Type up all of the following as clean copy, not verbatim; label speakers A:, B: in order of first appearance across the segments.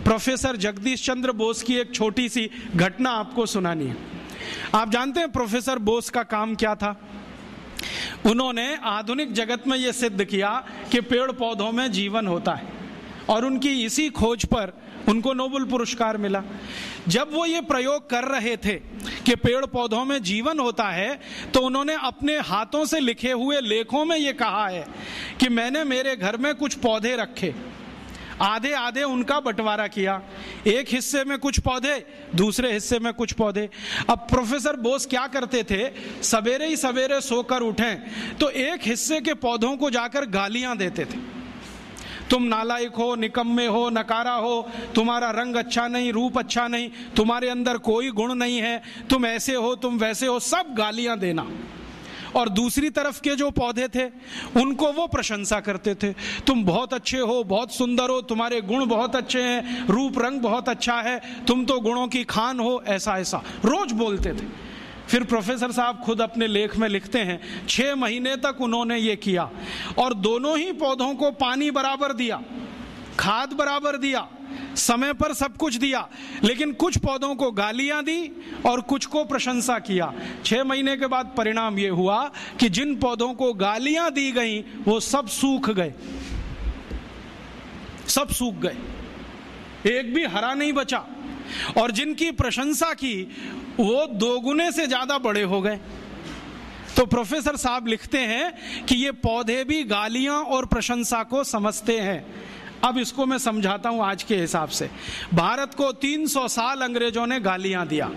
A: Professor Jagdish Chandra Bose की एक छोटी सी घटना आपको सुनानी है। आप जानते हैं प्रोफेसर बोस का काम क्या था? उन्होंने आधुनिक जगत में यह सिद्ध किया कि पेड़ पौधों में जीवन होता है, और उनकी इसी खोज पर उनको नोबेल पुरस्कार मिला। जब वो ये प्रयोग कर रहे थे कि पेड़ पौधों में जीवन होता है, तो उन्होंने अपने हाथों से लिखे हुए लेखों में ये कहा है कि मैंने मेरे घर में कुछ पौधे रखे, आधे आधे उनका बंटवारा किया, एक हिस्से में कुछ पौधे, दूसरे हिस्से में कुछ पौधे। अब प्रोफेसर बोस क्या करते थे, सवेरे ही सवेरे सोकर उठें तो एक हिस्से के पौधों को जाकर गालियां देते थे। तुम नालायक हो, निकम्मे हो, नकारा हो, तुम्हारा रंग अच्छा नहीं, रूप अच्छा नहीं, तुम्हारे अंदर कोई गुण नहीं है, तुम ऐसे हो, तुम वैसे हो, सब गालियां देना। और दूसरी तरफ के जो पौधे थे उनको वो प्रशंसा करते थे, तुम बहुत अच्छे हो, बहुत सुंदर हो, तुम्हारे गुण बहुत अच्छे हैं, रूप रंग बहुत अच्छा है, तुम तो गुणों की खान हो, ऐसा ऐसा रोज बोलते थे। फिर प्रोफेसर साहब खुद अपने लेख में लिखते हैं 6 महीने तक उन्होंने ये किया और दोनों ही पौधों को पानी बराबर दिया, खाद बराबर दिया, समय पर सब कुछ दिया, लेकिन कुछ पौधों को गालियां दी और कुछ को प्रशंसा किया। 6 महीने के बाद परिणाम यह हुआ कि जिन पौधों को गालियां दी गई वो सब सूख गए, सब सूख गए, एक भी हरा नहीं बचा, और जिनकी प्रशंसा की वो 2 गुने से ज्यादा बड़े हो गए। तो प्रोफेसर साहब लिखते हैं कि ये पौधे भी गालियां और प्रशंसा को समझते हैं। अब इसको मैं समझाता हूं आज के हिसाब से। भारत को 300 साल अंग्रेजों ने गालियां दिया,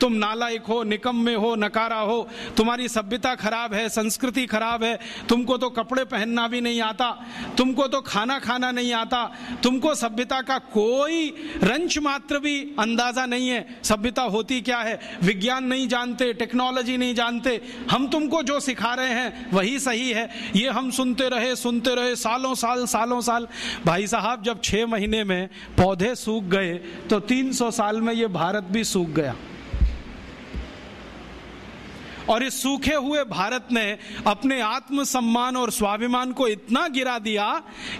A: तुम नालायक हो, निकम्मे हो, नकारा हो, तुम्हारी सभ्यता खराब है, संस्कृति खराब है, तुमको तो कपड़े पहनना भी नहीं आता, तुमको तो खाना खाना नहीं आता, तुमको सभ्यता का कोई रंच मात्र भी अंदाजा नहीं है, सभ्यता होती क्या है, विज्ञान नहीं जानते, टेक्नोलॉजी नहीं जानते, हम तुमको जो सिखा रहे हैं वही सही है। ये हम सुनते रहे सालों साल। भाई साहब, जब 6 महीने में पौधे सूख गए तो 300 साल में ये भारत भी सूख गया। और इस सूखे हुए भारत ने अपने आत्मसम्मान और स्वाभिमान को इतना गिरा दिया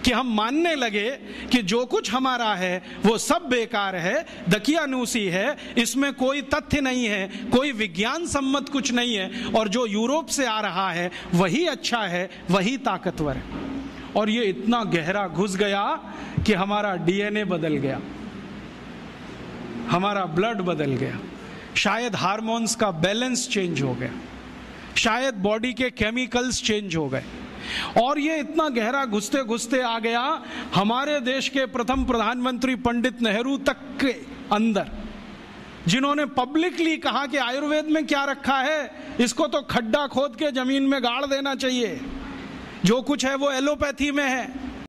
A: कि हम मानने लगे कि जो कुछ हमारा है वो सब बेकार है, दकियानूसी है, इसमें कोई तथ्य नहीं है, कोई विज्ञान सम्मत कुछ नहीं है, और जो यूरोप से आ रहा है वही अच्छा है, वही ताकतवर है। और ये इतना गहरा घुस गया कि हमारा डीएनए बदल गया, हमारा ब्लड बदल गया, शायद हार्मोन्स का बैलेंस चेंज हो गया, शायद बॉडी के केमिकल्स चेंज हो गए। और ये इतना गहरा घुसते घुसते आ गया हमारे देश के प्रथम प्रधानमंत्री पंडित नेहरू तक के अंदर, जिन्होंने पब्लिकली कहा कि आयुर्वेद में क्या रखा है, इसको तो खड्डा खोद के जमीन में गाड़ देना चाहिए, जो कुछ है वो एलोपैथी में है।